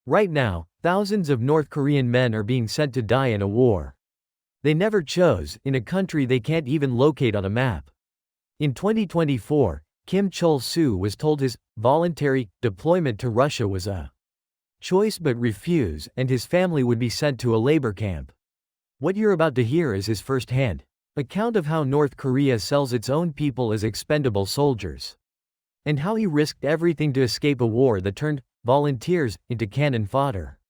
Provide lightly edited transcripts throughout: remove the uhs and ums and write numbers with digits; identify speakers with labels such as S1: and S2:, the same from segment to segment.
S1: Right now, thousands of North Korean men are being sent to die in a war they never chose, in a country they can't even locate on a map. In 2024, Kim Chul-su was told his voluntary deployment to Russia was a choice but refused, and his family would be sent to a labor camp. What you're about to hear is his first-hand account of how North Korea sells its own people as expendable soldiers, and how he risked everything to escape a war that turned volunteers into cannon fodder.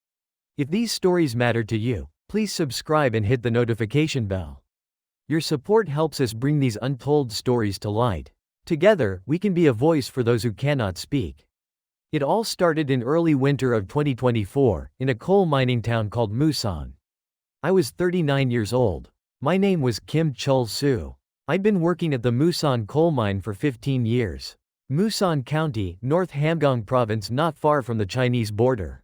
S1: If these stories matter to you, please subscribe and hit the notification bell. Your support helps us bring these untold stories to light. Together, we can be a voice for those who cannot speak. It all started in early winter of 2024, in a coal mining town called Musan. I was 39 years old. My name was Kim Chul-su. I'd been working at the Musan coal mine for 15 years. Musan County, North Hamgyong Province, not far from the Chinese border.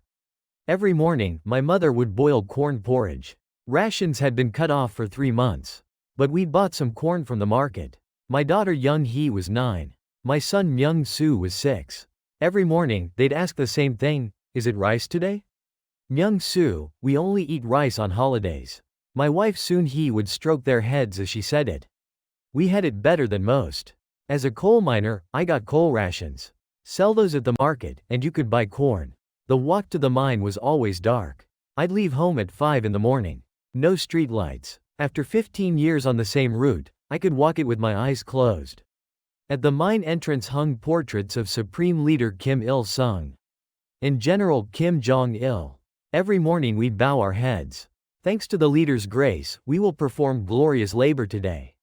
S1: Every morning, my mother would boil corn porridge. Rations had been cut off for 3 months. But we'd bought some corn from the market. My daughter Young-hee was 9. My son Myung-soo was 6. Every morning, they'd ask the same thing, "Is it rice today?" Myung-soo, "We only eat rice on holidays." My wife Soon-hee would stroke their heads as she said it. We had it better than most. As a coal miner, I got coal rations. Sell those at the market, and you could buy corn. The walk to the mine was always dark. I'd leave home at 5 in the morning. No street lights. After 15 years on the same route, I could walk it with my eyes closed. At the mine entrance hung portraits of Supreme Leader Kim Il-sung and General Kim Jong-il. Every morning we'd bow our heads. Thanks to the leader's grace, we will perform glorious labor today.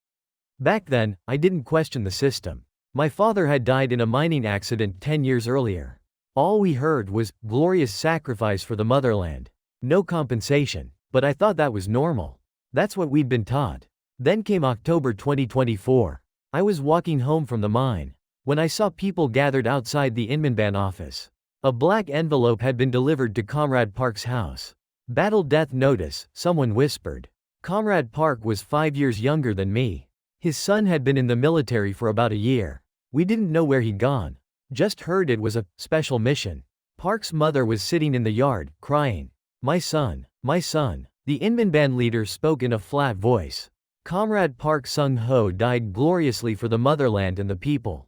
S1: Back then, I didn't question the system. My father had died in a mining accident 10 years earlier. All we heard was, glorious sacrifice for the motherland. No compensation. But I thought that was normal. That's what we'd been taught. Then came October 2024. I was walking home from the mine when I saw people gathered outside the Inmanban office. A black envelope had been delivered to Comrade Park's house. Battle death notice, someone whispered. Comrade Park was 5 years younger than me. His son had been in the military for about a year. We didn't know where he'd gone. Just heard it was a special mission. Park's mother was sitting in the yard, crying. My son, my son. The Inmanban leader spoke in a flat voice. Comrade Park Sung-ho died gloriously for the motherland and the people.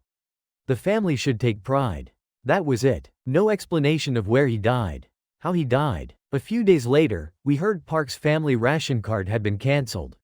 S1: The family should take pride. That was it. No explanation of where he died. How he died. A few days later, we heard Park's family ration card had been cancelled.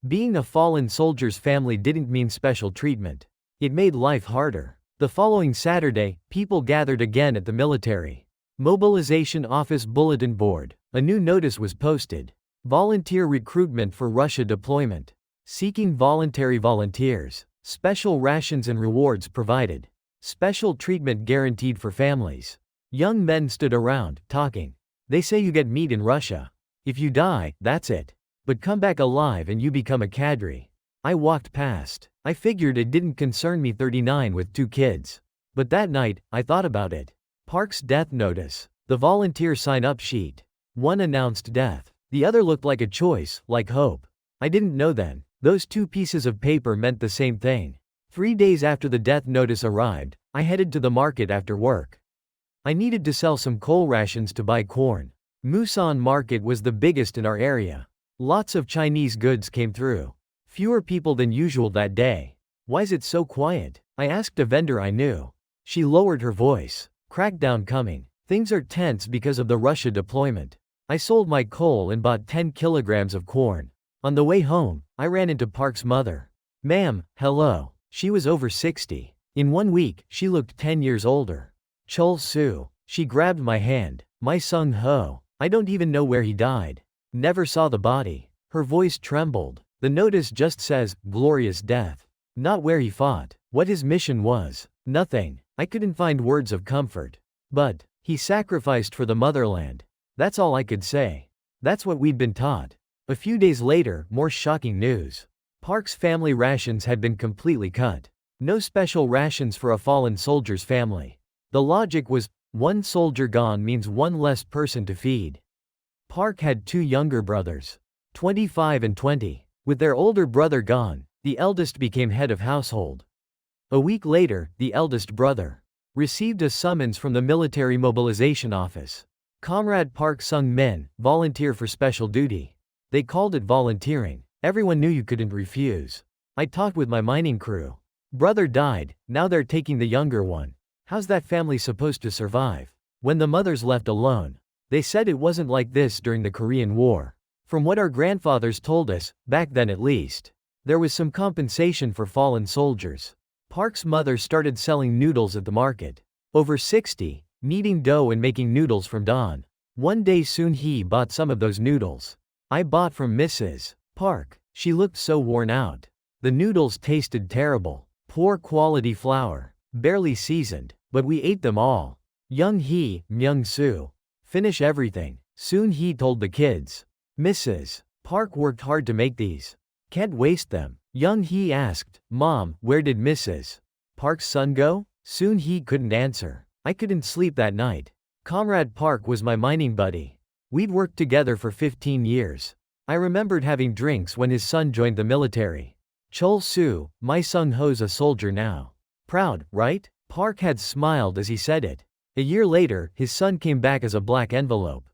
S1: Being a fallen soldier's family didn't mean special treatment. It made life harder. The following Saturday, people gathered again at the military mobilization office bulletin board. A new notice was posted. Volunteer recruitment for Russia deployment. Seeking voluntary volunteers. Special rations and rewards provided. Special treatment guaranteed for families. Young men stood around, talking. They say you get meat in Russia. If you die, that's it. But come back alive and you become a cadre. I walked past. I figured it didn't concern me, 39 with 2 kids. But that night, I thought about it. Park's death notice. The volunteer sign-up sheet. One announced death. The other looked like a choice, like hope. I didn't know then. Those 2 pieces of paper meant the same thing. 3 days after the death notice arrived, I headed to the market after work. I needed to sell some coal rations to buy corn. Musan market was the biggest in our area. Lots of Chinese goods came through. Fewer people than usual that day. Why's it so quiet? I asked a vendor I knew. She lowered her voice. Crackdown coming. Things are tense because of the Russia deployment. I sold my coal and bought 10 kilograms of corn. On the way home, I ran into Park's mother. Ma'am, hello. She was over 60. In 1 week, she looked 10 years older. Chul-su. She grabbed my hand. My Sung-ho. I don't even know where he died. Never saw the body. Her voice trembled. The notice just says, glorious death. Not where he fought. What his mission was. Nothing. I couldn't find words of comfort. But, he sacrificed for the motherland. That's all I could say. That's what we'd been taught. A few days later, more shocking news. Park's family rations had been completely cut. No special rations for a fallen soldier's family. The logic was, 1 soldier gone means 1 less person to feed. Park had 2 younger brothers. 25 and 20. With their older brother gone, the eldest became head of household. A week later, the eldest brother received a summons from the military mobilization office. Comrade Park Sung-min, volunteer for special duty. They called it volunteering. Everyone knew you couldn't refuse. I talked with my mining crew. Brother died, now they're taking the younger one. How's that family supposed to survive? When the mothers left alone. They said it wasn't like this during the Korean War. From what our grandfathers told us, back then at least, there was some compensation for fallen soldiers. Park's mother started selling noodles at the market. Over 60, kneading dough and making noodles from dawn. One day Soon-hee bought some of those noodles. I bought from Mrs. Park. She looked so worn out. The noodles tasted terrible. Poor quality flour. Barely seasoned. But we ate them all. Young-hee, Myung-soo. Finish everything. Soon-hee told the kids. Mrs. Park worked hard to make these. Can't waste them. Young-hee asked, Mom, where did Mrs. Park's son go? Soon-hee couldn't answer. I couldn't sleep that night. Comrade Park was my mining buddy. We'd worked together for 15 years. I remembered having drinks when his son joined the military. Chul-su, my Sung-ho's a soldier now. Proud, right? Park had smiled as he said it. A year later, his son came back as a black envelope.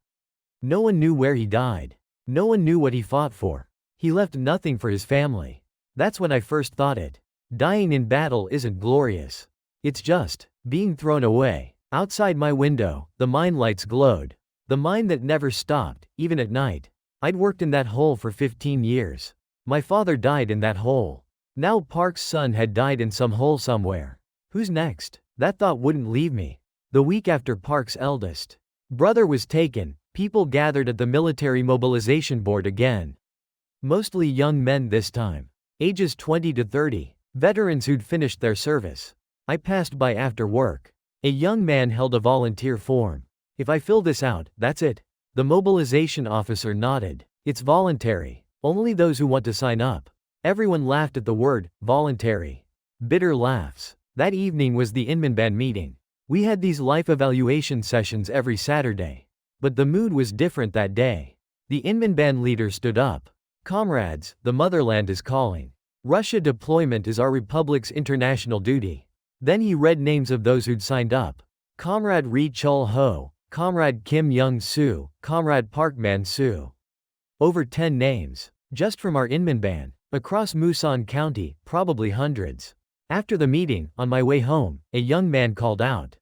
S1: No one knew where he died. No one knew what he fought for. He left nothing for his family. That's when I first thought it. Dying in battle isn't glorious. It's just being thrown away. Outside my window, the mine lights glowed. The mine that never stopped, even at night. I'd worked in that hole for 15 years. My father died in that hole. Now Park's son had died in some hole somewhere. Who's next? That thought wouldn't leave me. The week after Park's eldest brother was taken, people gathered at the military mobilization board again. Mostly young men this time. Ages 20 to 30. Veterans who'd finished their service. I passed by after work. A young man held a volunteer form. If I fill this out, that's it. The mobilization officer nodded. It's voluntary. Only those who want to sign up. Everyone laughed at the word, voluntary. Bitter laughs. That evening was the Inmanban meeting. We had these life evaluation sessions every Saturday. But the mood was different that day. The Inmanban leader stood up. Comrades, the motherland is calling. Russia deployment is our republic's international duty. Then he read names of those who'd signed up. Comrade Ri Chul-ho, Comrade Kim Young-soo, Comrade Park Man-soo. Over 10 names. Just from our Inmanban. Across Musan County, probably hundreds. After the meeting, on my way home, a young man called out.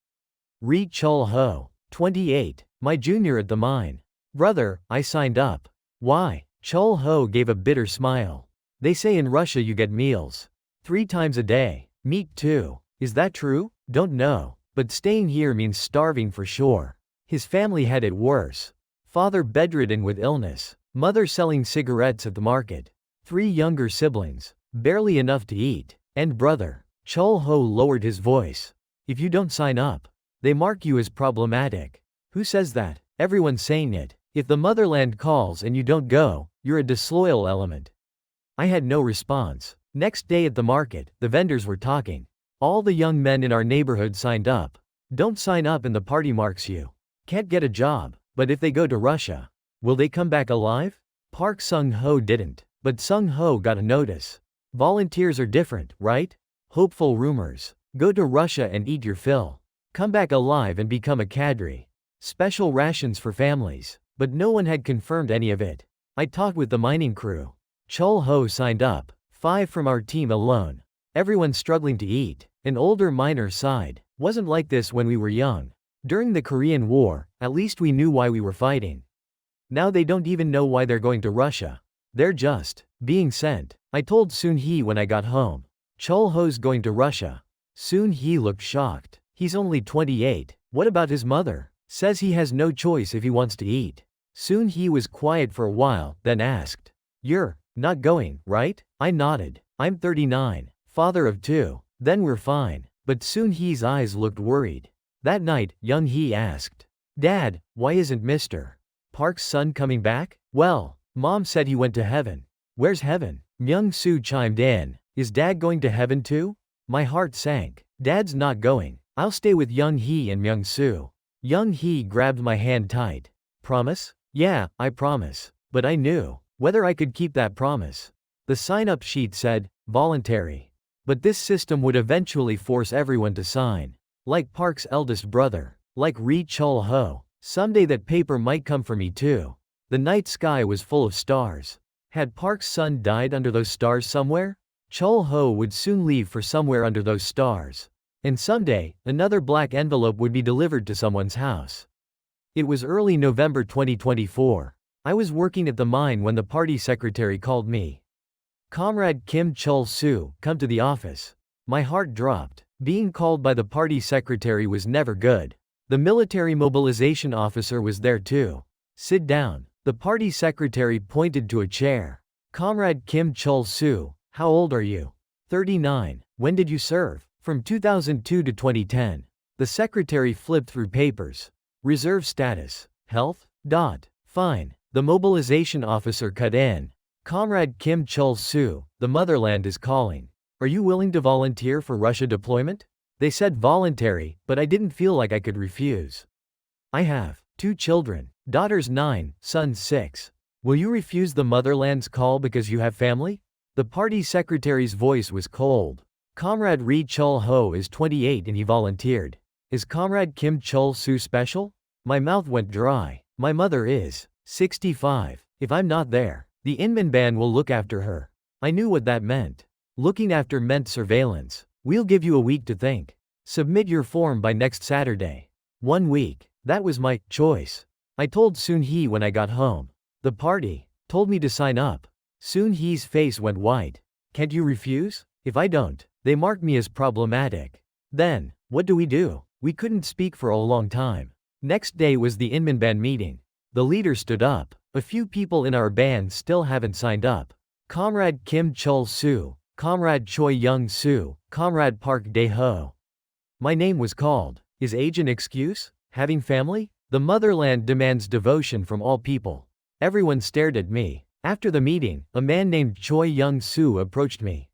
S1: Ri Chul-ho, 28, my junior at the mine. Brother, I signed up. Why? Chul-ho gave a bitter smile. They say in Russia you get meals 3 times a day. Meat too. Is that true? Don't know. But staying here means starving for sure. His family had it worse. Father bedridden with illness. Mother selling cigarettes at the market. 3 younger siblings. Barely enough to eat. And brother. Chul-ho lowered his voice. If you don't sign up, they mark you as problematic. Who says that? Everyone's saying it. If the motherland calls and you don't go, you're a disloyal element. I had no response. Next day at the market, the vendors were talking. All the young men in our neighborhood signed up. Don't sign up and the party marks you. Can't get a job. But if they go to Russia, will they come back alive? Park Sung-ho didn't. But Sung-ho got a notice. Volunteers are different, right? Hopeful rumors. Go to Russia and eat your fill. Come back alive and become a cadre. Special rations for families. But no one had confirmed any of it. I talked with the mining crew. Chul-ho signed up. 5 from our team alone. Everyone struggling to eat. An older miner sighed. Wasn't like this when we were young. During the Korean War, at least we knew why we were fighting. Now they don't even know why they're going to Russia. They're just being sent. I told Soon-hee when I got home. Chul-ho's going to Russia. Soon-hee looked shocked. He's only 28. What about his mother? Says he has no choice if he wants to eat. Soon-hee was quiet for a while, then asked. You're not going, right? I nodded. I'm 39. Father of 2. Then we're fine. But Soon-hee's eyes looked worried. That night, Young-hee asked. Dad, why isn't Mr. Park's son coming back? Well, Mom said he went to heaven. Where's heaven? Myung-soo chimed in. Is Dad going to heaven too? My heart sank. Dad's not going. I'll stay with Young-hee and Myung-soo. Young-hee grabbed my hand tight. Promise? Yeah, I promise. But I knew whether I could keep that promise. The sign-up sheet said, voluntary. But this system would eventually force everyone to sign. Like Park's eldest brother. Like Ri Chul-ho. Someday that paper might come for me too. The night sky was full of stars. Had Park's son died under those stars somewhere? Chul-ho would soon leave for somewhere under those stars. And someday, another black envelope would be delivered to someone's house. It was early November 2024. I was working at the mine when the party secretary called me. Comrade Kim Chul-su, come to the office. My heart dropped. Being called by the party secretary was never good. The military mobilization officer was there too. Sit down. The party secretary pointed to a chair. Comrade Kim Chul-su, how old are you? 39. When did you serve? From 2002 to 2010. The secretary flipped through papers. Reserve status. Health? Fine. The mobilization officer cut in. Comrade Kim Chul-su, the motherland is calling. Are you willing to volunteer for Russia deployment? They said voluntary, but I didn't feel like I could refuse. I have 2 children, daughters 9, son 6. Will you refuse the motherland's call because you have family? The party secretary's voice was cold. Comrade Ri Chul-ho is 28 and he volunteered. Is Comrade Kim Chul-su special? My mouth went dry. My mother is 65. If I'm not there, the Inman will look after her. I knew what that meant. Looking after meant surveillance. We'll give you a week to think. Submit your form by next Saturday. 1 week. That was my choice. I told Soon-hee when I got home. The party told me to sign up. Soon-hee's face went white. Can't you refuse? If I don't, they mark me as problematic. Then, what do? We couldn't speak for a long time. Next day was the Inman band meeting. The leader stood up. A few people in our band still haven't signed up. Comrade Kim Chul-su, Comrade Choi Young-soo, Comrade Park Dae-ho. My name was called. Is age an excuse? Having family? The motherland demands devotion from all people. Everyone stared at me. After the meeting, a man named Choi Young-soo approached me.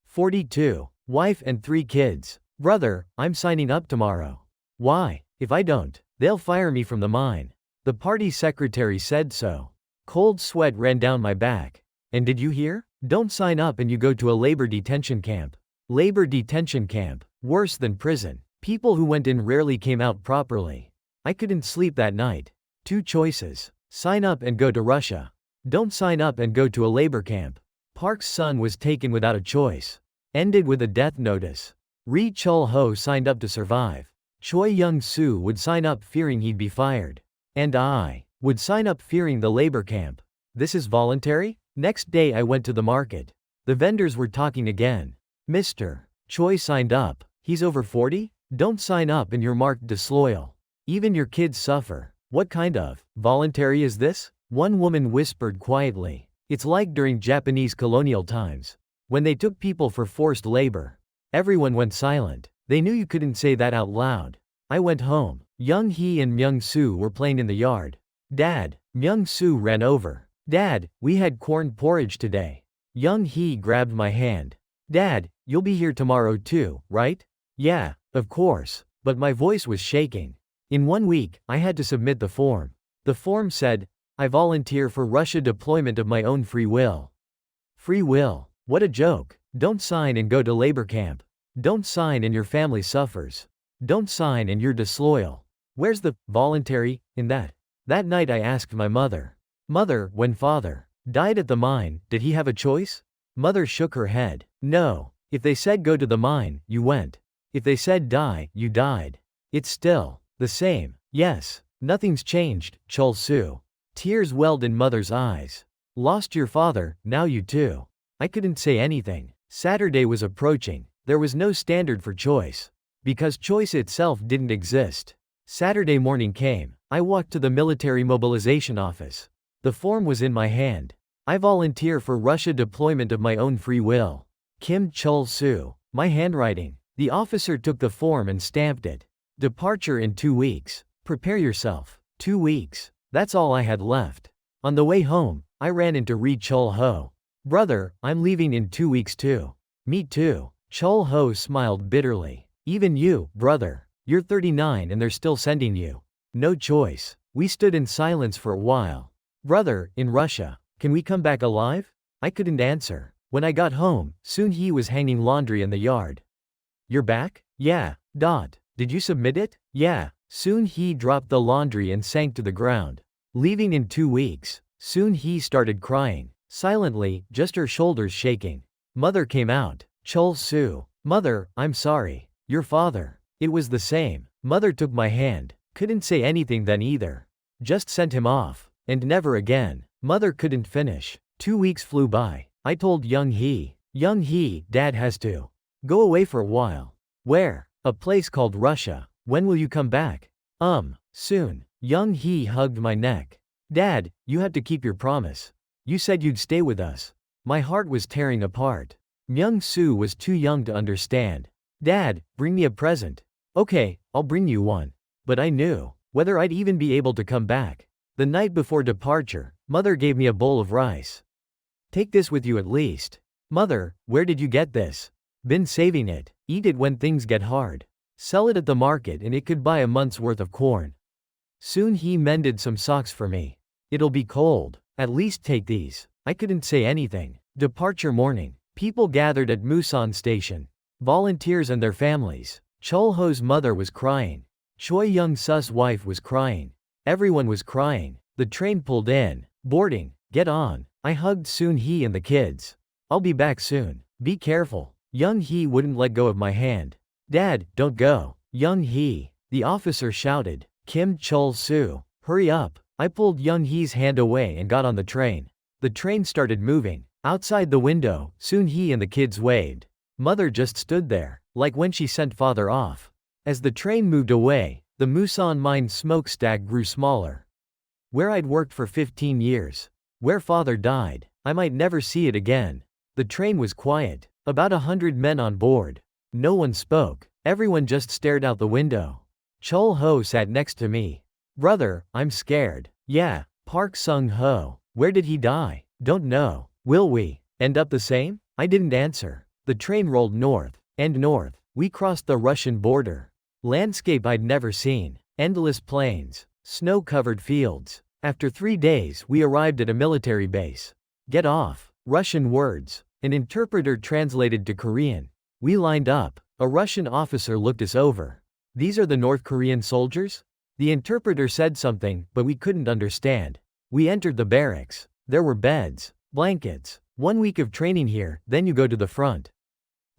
S1: 42. Wife and 3 kids. Brother, I'm signing up tomorrow. Why? If I don't, they'll fire me from the mine. The party secretary said so. Cold sweat ran down my back. And did you hear? Don't sign up and you go to a labor detention camp. Labor detention camp. Worse than prison. People who went in rarely came out properly. I couldn't sleep that night. 2 choices. Sign up and go to Russia. Don't sign up and go to a labor camp. Park's son was taken without a choice. Ended with a death notice. Ri Chul-ho signed up to survive. Choi Young-soo would sign up fearing he'd be fired. And I would sign up fearing the labor camp. This is voluntary? Next day I went to the market. The vendors were talking again. Mr. Choi signed up. He's over 40? Don't sign up and you're marked disloyal. Even your kids suffer. What kind of voluntary is this? One woman whispered quietly. It's like during Japanese colonial times, when they took people for forced labor. Everyone went silent. They knew you couldn't say that out loud. I went home. Young-hee and Myung-soo were playing in the yard. Dad, Myung-soo ran over. Dad, we had corn porridge today. Young-hee grabbed my hand. Dad, you'll be here tomorrow too, right? Yeah, of course. But my voice was shaking. In 1 week, I had to submit the form. The form said, I volunteer for Russia deployment of my own free will. Free will? What a joke. Don't sign and go to labor camp. Don't sign and your family suffers. Don't sign and you're disloyal. Where's the voluntary in that? That night I asked my mother. Mother, when father died at the mine, did he have a choice? Mother shook her head. No. If they said go to the mine, you went. If they said die, you died. It's still the same. Yes. Nothing's changed, Chul-su. Tears welled in mother's eyes. Lost your father, now you too. I couldn't say anything. Saturday was approaching. There was no standard for choice. Because choice itself didn't exist. Saturday morning came. I walked to the military mobilization office. The form was in my hand. I volunteer for Russia deployment of my own free will. Kim Chul-su. My handwriting. The officer took the form and stamped it. Departure in 2 weeks. Prepare yourself. 2 weeks. That's all I had left. On the way home, I ran into Ri Chul-ho. Brother, I'm leaving in 2 weeks too. Me too. Chul-ho smiled bitterly. Even you, brother. You're 39 and they're still sending you. No choice. We stood in silence for a while. Brother, in Russia, can we come back alive? I couldn't answer. When I got home, Soon-hee was hanging laundry in the yard. You're back? Yeah. Did you submit it? Yeah. Soon-hee dropped the laundry and sank to the ground. Leaving in 2 weeks. Soon-hee started crying. Silently, just her shoulders shaking. Mother came out. Chul-su. Mother, I'm sorry. Your father. It was the same. Mother took my hand. Couldn't say anything then either. Just sent him off. And never again. Mother couldn't finish. 2 weeks flew by. I told Young-hee. Young-hee, Dad has to go away for a while. Where? A place called Russia. When will you come back? Soon. Young-hee hugged my neck. Dad, you had to keep your promise. You said you'd stay with us. My heart was tearing apart. Myung-soo was too young to understand. Dad, bring me a present. Okay, I'll bring you one. But I knew whether I'd even be able to come back. The night before departure, Mother gave me a bowl of rice. Take this with you at least. Mother, where did you get this? Been saving it. Eat it when things get hard. Sell it at the market and it could buy a month's worth of corn. Soon he mended some socks for me. It'll be cold. At least take these. I couldn't say anything. Departure morning. People gathered at Musan station. Volunteers and their families. Chul-ho's mother was crying. Choi Young-su's wife was crying. Everyone was crying. The train pulled in. Boarding. Get on. I hugged Soon-hee and the kids. I'll be back soon. Be careful. Young-hee wouldn't let go of my hand. Dad, don't go. Young-hee. The officer shouted. Kim Chul-su. Hurry up. I pulled Young-hee's hand away and got on the train. The train started moving. Outside the window, Soon-hee and the kids waved. Mother just stood there, like when she sent father off. As the train moved away, the Musan mine smokestack grew smaller. Where I'd worked for 15 years. Where father died. I might never see it again. The train was quiet. About 100 men on board. No one spoke. Everyone just stared out the window. Chul-ho sat next to me. Brother, I'm scared. Yeah, Park Sung-ho. Where did he die? Don't know. Will we end up the same? I didn't answer. The train rolled north and north. We crossed the Russian border. Landscape I'd never seen. Endless plains. Snow-covered fields. After 3 days, we arrived at a military base. Get off. Russian words. An interpreter translated to Korean. We lined up. A Russian officer looked us over. These are the North Korean soldiers? The interpreter said something, but we couldn't understand. We entered the barracks. There were beds, blankets. 1 week of training here, then you go to the front.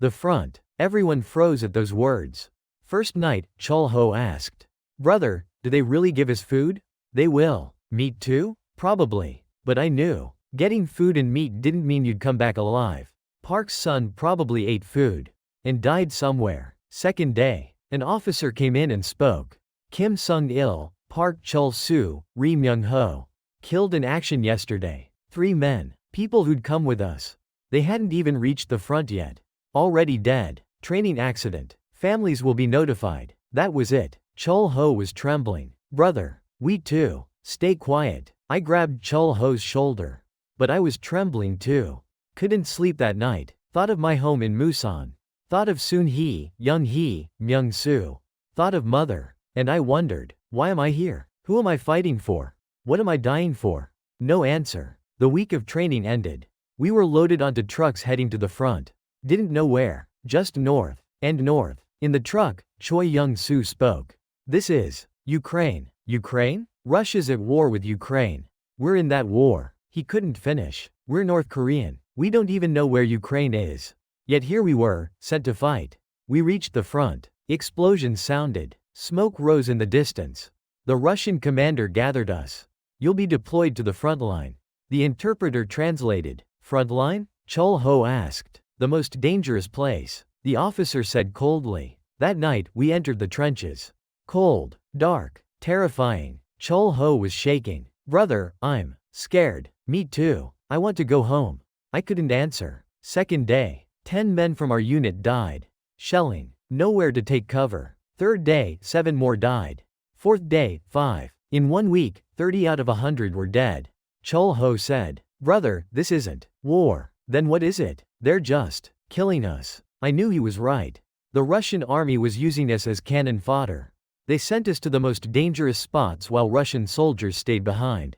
S1: The front. Everyone froze at those words. First night, Chul-ho asked. Brother, do they really give us food? They will. Meat too? Probably. But I knew. Getting food and meat didn't mean you'd come back alive. Park's son probably ate food. And died somewhere. Second day. An officer came in and spoke. Kim Sung-il, Park Chul-su, Ri Myung-ho. Killed in action yesterday. 3 men. People who'd come with us. They hadn't even reached the front yet. Already dead. Training accident. Families will be notified. That was it. Chul-ho was trembling. Brother. We too. Stay quiet. I grabbed Chul-ho's shoulder. But I was trembling too. Couldn't sleep that night. Thought of my home in Musan. Thought of Soon-hee, Young-hee, Myung-soo. Thought of mother. And I wondered, why am I here? Who am I fighting for? What am I dying for? No answer. The week of training ended. We were loaded onto trucks heading to the front. Didn't know where. Just north. And north. In the truck, Choi Young-soo spoke. This is Ukraine. Ukraine? Russia's at war with Ukraine. We're in that war. He couldn't finish. We're North Korean. We don't even know where Ukraine is. Yet here we were, sent to fight. We reached the front. Explosions sounded. Smoke rose in the distance. The Russian commander gathered us. You'll be deployed to the front line. The interpreter translated. Front line? Chul-ho asked. The most dangerous place. The officer said coldly. That night, we entered the trenches. Cold, dark, terrifying. Chul-ho was shaking. Brother, I'm scared. Me too. I want to go home. I couldn't answer. Second day. 10 men from our unit died. Shelling. Nowhere to take cover. Third day, 7 more died. Fourth day, 5. In 1 week, 30 out of 100 were dead. Chul-ho said. Brother, this isn't war. Then what is it? They're just killing us. I knew he was right. The Russian army was using us as cannon fodder. They sent us to the most dangerous spots while Russian soldiers stayed behind.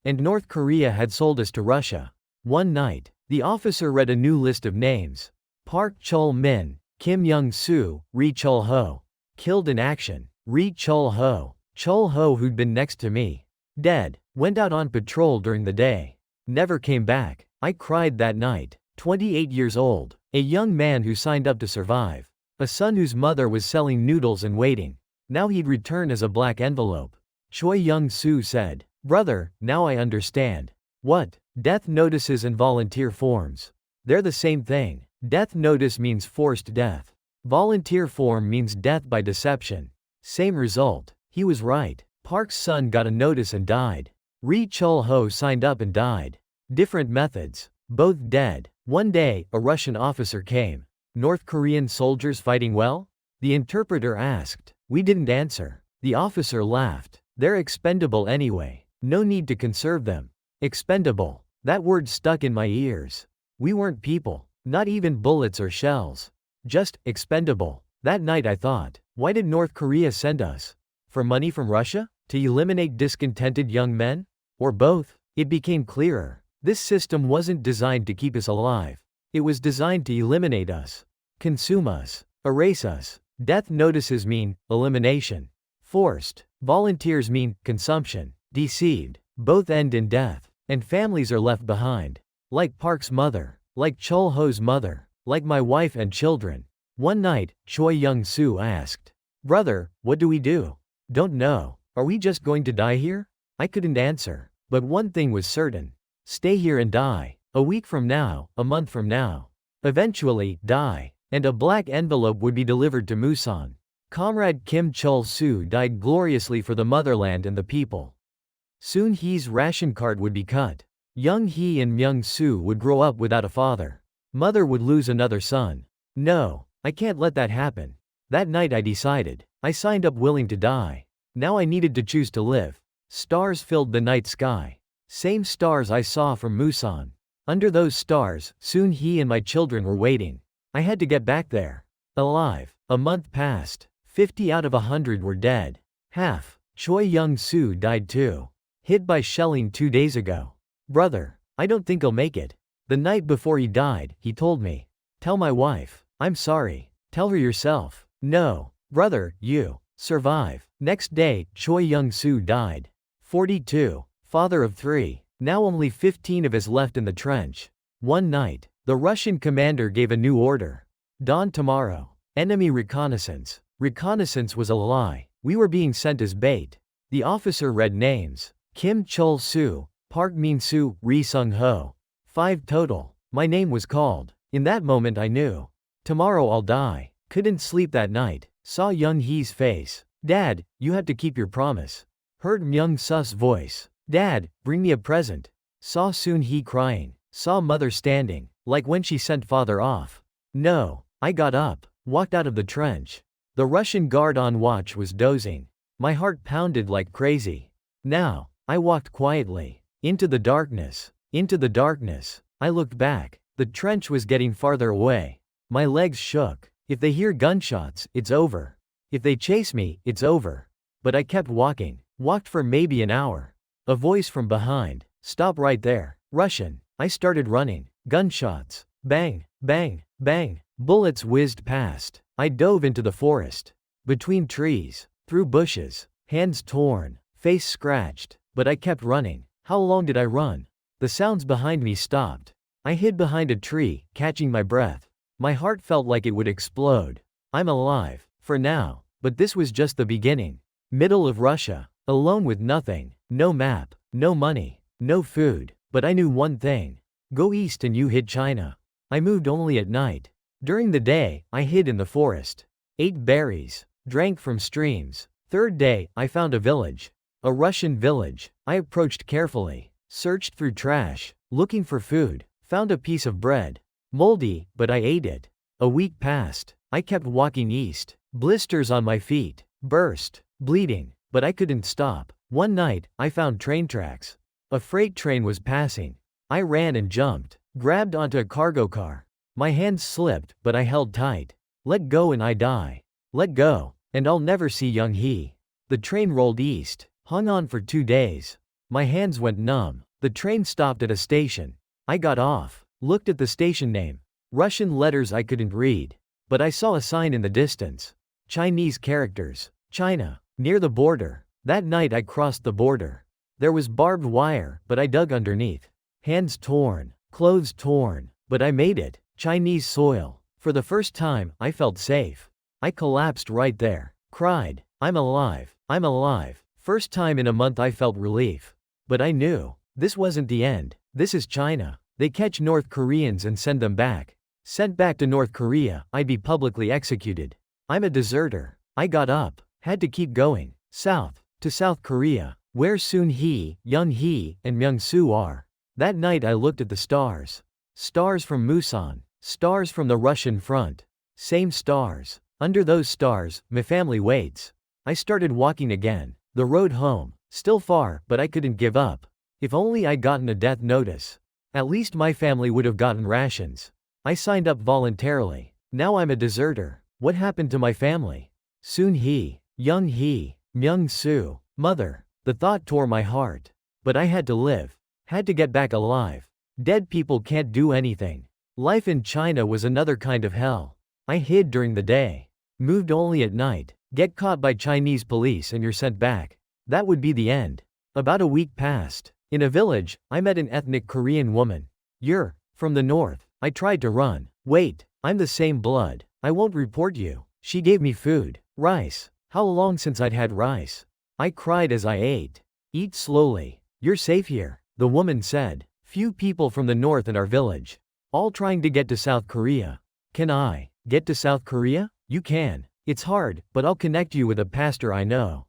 S1: And North Korea had sold us to Russia. One night, the officer read a new list of names. Park Chul-min, Kim Young-soo, Ri Chul-ho. Killed in action. Chul-ho. Chul-ho, who'd been next to me. Dead. Went out on patrol during the day. Never came back. I cried that night. 28 years old. A young man who signed up to survive. A son whose mother was selling noodles and waiting. Now he'd return as a black envelope. Choi-young-soo said, "Brother, now I understand." What? Death notices and volunteer forms. They're the same thing. Death notice means forced death. Volunteer form means death by deception. Same result. He was right. Park's son got a notice and died. Ri Chul-ho signed up and died. Different methods. Both dead. One day, a Russian officer came. "North Korean soldiers fighting well?" The interpreter asked. We didn't answer. The officer laughed. "They're expendable anyway. No need to conserve them." Expendable. That word stuck in my ears. We weren't people. Not even bullets or shells. Just expendable. That night I thought, why did North Korea send us? For money from Russia? To eliminate discontented young men? Or both? It became clearer. This system wasn't designed to keep us alive. It was designed to eliminate us. Consume us. Erase us. Death notices mean elimination. Forced. Volunteers mean consumption. Deceived. Both end in death. And families are left behind. Like Park's mother. Like Chul-ho's mother. Like my wife and children. One night, Choi-young-soo asked, "Brother, what do we do?" "Don't know. Are we just going to die here?" I couldn't answer. But one thing was certain. Stay here and die. A week from now, a month from now. Eventually, die. And a black envelope would be delivered to Musan. Comrade Kim Chul-su died gloriously for the motherland and the people. Soon Hee's ration card would be cut. Young Hee and Myung-soo would grow up without a father. Mother would lose another son. No, I can't let that happen. That night I decided. I signed up willing to die. Now I needed to choose to live. Stars filled the night sky. Same stars I saw from Musan. Under those stars, soon Hee and my children were waiting. I had to get back there. Alive. A month passed. 50 out of 100 were dead. Half. Choi-young-soo died too. Hit by shelling 2 days ago. "Brother, I don't think I'll make it." The night before he died, he told me. "Tell my wife. I'm sorry. Tell her yourself." "No. Brother, you. Survive." Next day, Choi-young-soo died. 42. Father of 3. Now only 15 of us left in the trench. One night, the Russian commander gave a new order. "Dawn tomorrow. Enemy reconnaissance." Reconnaissance was a lie. We were being sent as bait. The officer read names. Kim Chul-su, Park Min-soo, Ri Sung-ho. 5 total. My name was called. In that moment I knew. Tomorrow I'll die. Couldn't sleep that night. Saw Young Hee's face. "Dad, you have to keep your promise." Heard Myung-su's voice. "Dad, bring me a present." Saw Soon Hee crying. Saw mother standing, like when she sent father off. No. I got up. Walked out of the trench. The Russian guard on watch was dozing. My heart pounded like crazy. Now, I walked quietly. Into the darkness. Into the darkness. I looked back. The trench was getting farther away. My legs shook. If they hear gunshots, it's over. If they chase me, it's over. But I kept walking. Walked for maybe an hour. A voice from behind. "Stop right there." Russian. I started running. Gunshots. Bang, bang, bang. Bullets whizzed past. I dove into the forest. Between trees. Through bushes. Hands torn. Face scratched. But I kept running. How long did I run? The sounds behind me stopped. I hid behind a tree, catching my breath. My heart felt like it would explode. I'm alive. For now. But this was just the beginning. Middle of Russia. Alone with nothing. No map. No money. No food. But I knew one thing. Go east and you hit China. I moved only at night. During the day, I hid in the forest. Ate berries. Drank from streams. Third day, I found a village. A Russian village. I approached carefully. Searched through trash. Looking for food. Found a piece of bread. Moldy, but I ate it. A week passed. I kept walking east. Blisters on my feet. Burst. Bleeding. But I couldn't stop. One night, I found train tracks. A freight train was passing. I ran and jumped. Grabbed onto a cargo car. My hands slipped, but I held tight. Let go and I die. Let go, and I'll never see Young Hee. The train rolled east. Hung on for 2 days. My hands went numb. The train stopped at a station. I got off. Looked at the station name. Russian letters I couldn't read. But I saw a sign in the distance. Chinese characters. China. Near the border. That night I crossed the border. There was barbed wire, but I dug underneath. Hands torn, clothes torn, but I made it. Chinese soil. For the first time, I felt safe. I collapsed right there. Cried. I'm alive. I'm alive. First time in a month I felt relief. But I knew. This wasn't the end. This is China. They catch North Koreans and send them back. Sent back to North Korea, I'd be publicly executed. I'm a deserter. I got up. Had to keep going. South. To South Korea, where Soon-hee, Young-hee, and Myung-soo are. That night I looked at the stars. Stars from Musan. Stars from the Russian front. Same stars. Under those stars, my family waits. I started walking again. The road home. Still far, but I couldn't give up. If only I'd gotten a death notice. At least my family would have gotten rations. I signed up voluntarily. Now I'm a deserter. What happened to my family? Soon-hee, Young-hee, Myung-soo, mother. The thought tore my heart. But I had to live. Had to get back alive. Dead people can't do anything. Life in China was another kind of hell. I hid during the day. Moved only at night. Get caught by Chinese police and you're sent back. That would be the end. About a week passed. In a village, I met an ethnic Korean woman. You're from the north. I tried to run. Wait, I'm the same blood. I won't report you. She gave me food. Rice. How long since I'd had rice? I cried as I ate. Eat slowly. You're safe here, the woman said. Few people from the north in our village. All trying to get to South Korea. Can I get to South Korea? You can. It's hard, but I'll connect you with a pastor I know.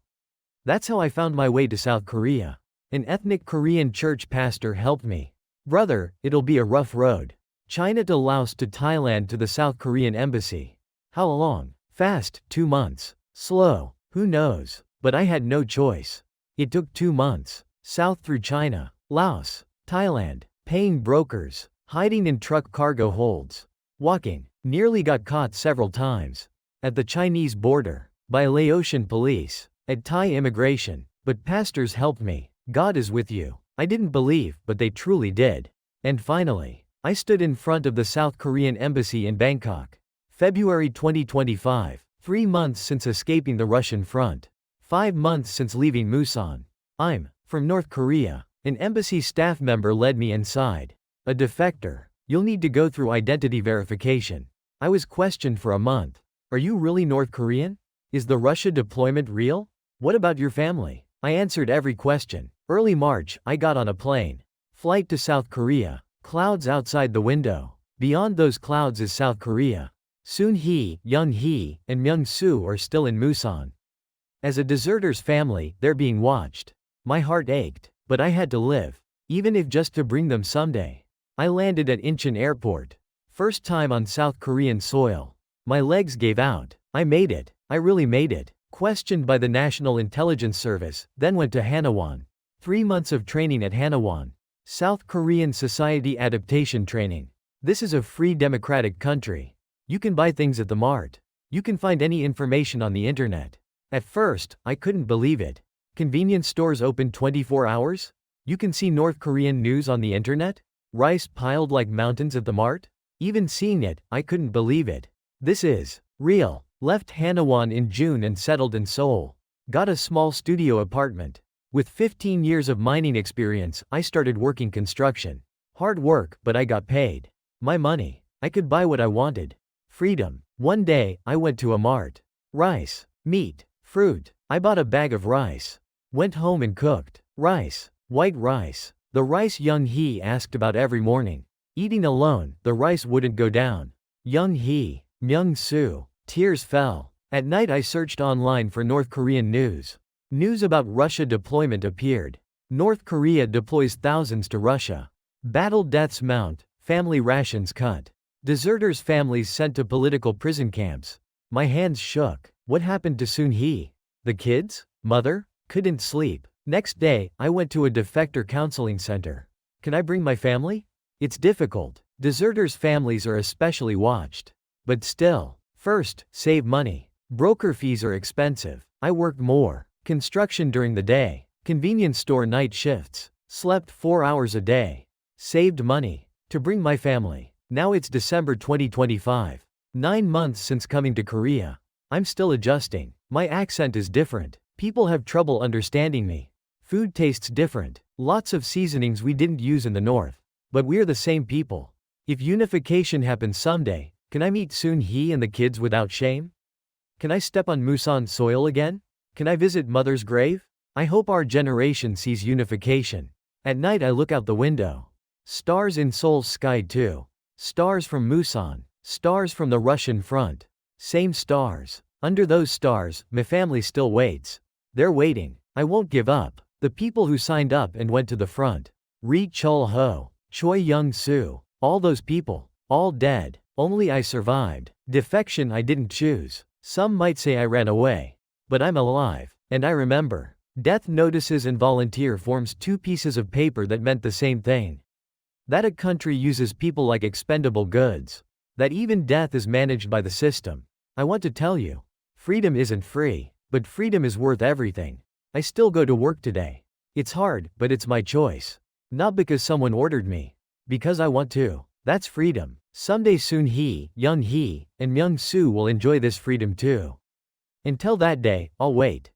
S1: That's how I found my way to South Korea. An ethnic Korean church pastor helped me. Brother, it'll be a rough road. China to Laos to Thailand to the South Korean embassy. How long? Fast, 2 months. Slow, who knows? But I had no choice. It took 2 months. South through China, Laos, Thailand, paying brokers, hiding in truck cargo holds, walking, nearly got caught several times. At the Chinese border, by Laotian police, at Thai immigration, but pastors helped me. God is with you. I didn't believe, but they truly did. And finally, I stood in front of the South Korean embassy in Bangkok. February 2025, 3 months since escaping the Russian front. 5 months since leaving Musan. I'm from North Korea. An embassy staff member led me inside. A defector. You'll need to go through identity verification. I was questioned for a month. Are you really North Korean? Is the Russia deployment real? What about your family? I answered every question. Early March, I got on a plane. Flight to South Korea. Clouds outside the window. Beyond those clouds is South Korea. Soon-hee, Young-hee, and Myung-soo are still in Musan. As a deserter's family, they're being watched. My heart ached, but I had to live, even if just to bring them someday. I landed at Incheon Airport. First time on South Korean soil. My legs gave out. I made it. I really made it. Questioned by the National Intelligence Service, then went to Hanawon. 3 months of training at Hanawon. South Korean Society Adaptation Training. This is a free democratic country. You can buy things at the mart. You can find any information on the internet. At first, I couldn't believe it. Convenience stores open 24 hours? You can see North Korean news on the internet? Rice piled like mountains at the mart? Even seeing it, I couldn't believe it. This is real. Left Hanawon in June and settled in Seoul. Got a small studio apartment. With 15 years of mining experience, I started working construction. Hard work, but I got paid. My money. I could buy what I wanted. Freedom. One day, I went to a mart. Rice, meat, fruit. I bought a bag of rice. Went home and cooked. Rice. White rice. The rice Young-hee asked about every morning. Eating alone, the rice wouldn't go down. Young-hee, Myung-soo. Tears fell. At night I searched online for North Korean news. News about Russia deployment appeared. North Korea deploys thousands to Russia. Battle deaths mount, family rations cut. Deserters' families sent to political prison camps. My hands shook. What happened to Soon-hee? The kids? Mother? Couldn't sleep. Next day, I went to a defector counseling center. Can I bring my family? It's difficult. Deserters' families are especially watched. But still. First, save money. Broker fees are expensive. I worked more. Construction during the day. Convenience store night shifts. Slept 4 hours a day. Saved money. To bring my family. Now it's December 2025. 9 months since coming to Korea. I'm still adjusting. My accent is different. People have trouble understanding me. Food tastes different. Lots of seasonings we didn't use in the north. But we're the same people. If unification happens someday, can I meet Soon Hee and the kids without shame? Can I step on Musan soil again? Can I visit mother's grave? I hope our generation sees unification. At night I look out the window. Stars in Seoul's sky too. Stars from Musan. Stars from the Russian front. Same stars. Under those stars, my family still waits. They're waiting. I won't give up. The people who signed up and went to the front. Ri Chul-ho, Choi Young-soo. All those people. All dead. Only I survived. Defection I didn't choose. Some might say I ran away. But I'm alive. And I remember. Death notices and volunteer forms two pieces of paper that meant the same thing. That a country uses people like expendable goods. That even death is managed by the system. I want to tell you. Freedom isn't free, but freedom is worth everything. I still go to work today. It's hard, but it's my choice. Not because someone ordered me. Because I want to. That's freedom. Someday Soon Hee, Young Hee, and Myung Soo will enjoy this freedom too. Until that day, I'll wait.